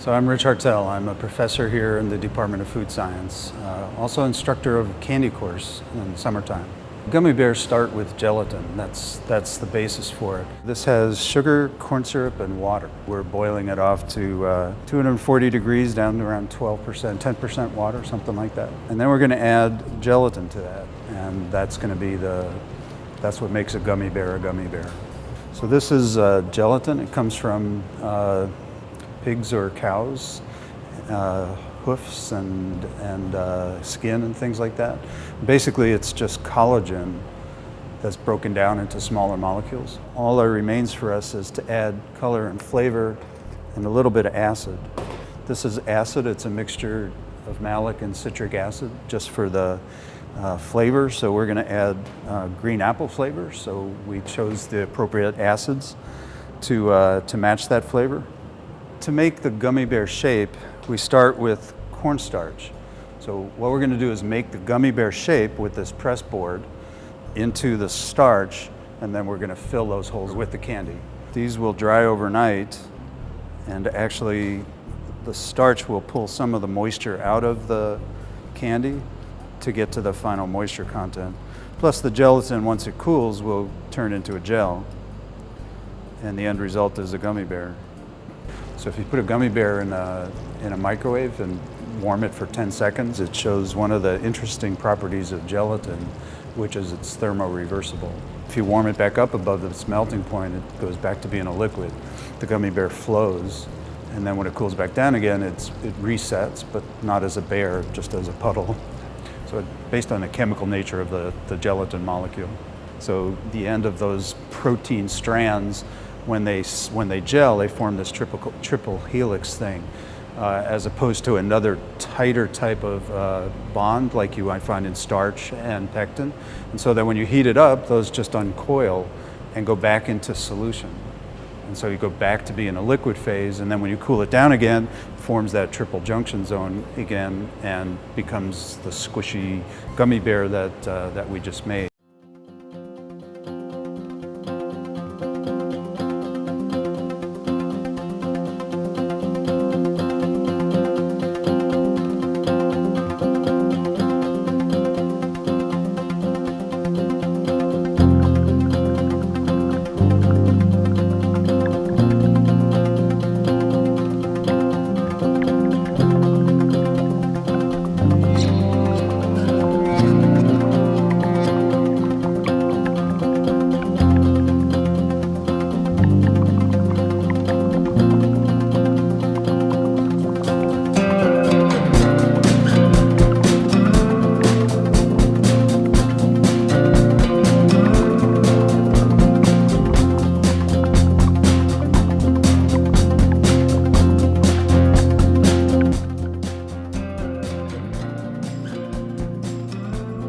So I'm Rich Hartel. I'm a professor here in the Department of Food Science, also instructor of a candy course in summertime. Gummy bears start with gelatin. That's the basis for it. This has sugar, corn syrup, and water. We're boiling it off to 240 degrees down to around 12%, 10% water, something like that. And then we're going to add gelatin to that, and that's going to be that's what makes a gummy bear a gummy bear. So this is gelatin. It comes from pigs or cows, hoofs and skin and things like that. Basically, it's just collagen that's broken down into smaller molecules. All that remains for us is to add color and flavor and a little bit of acid. This is acid. It's a mixture of malic and citric acid just for the flavor. So we're going to add green apple flavor. So we chose the appropriate acids to match that flavor. To make the gummy bear shape, we start with cornstarch. So what we're going to do is make the gummy bear shape with this press board into the starch, and then we're going to fill those holes with the candy. These will dry overnight, and actually the starch will pull some of the moisture out of the candy to get to the final moisture content. Plus the gelatin, once it cools, will turn into a gel, and the end result is a gummy bear. So if you put a gummy bear in a microwave and warm it for 10 seconds, it shows one of the interesting properties of gelatin, which is it's thermoreversible. If you warm it back up above its melting point, it goes back to being a liquid. The gummy bear flows, and then when it cools back down again, it resets, but not as a bear, just as a puddle. So based on the chemical nature of the gelatin molecule. So the end of those protein strands, when they gel, they form this triple helix thing, as opposed to another tighter type of bond like you might find in starch and pectin. And so that when you heat it up, those just uncoil and go back into solution. And so you go back to being a liquid phase, and then when you cool it down again, it forms that triple junction zone again and becomes the squishy gummy bear that we just made.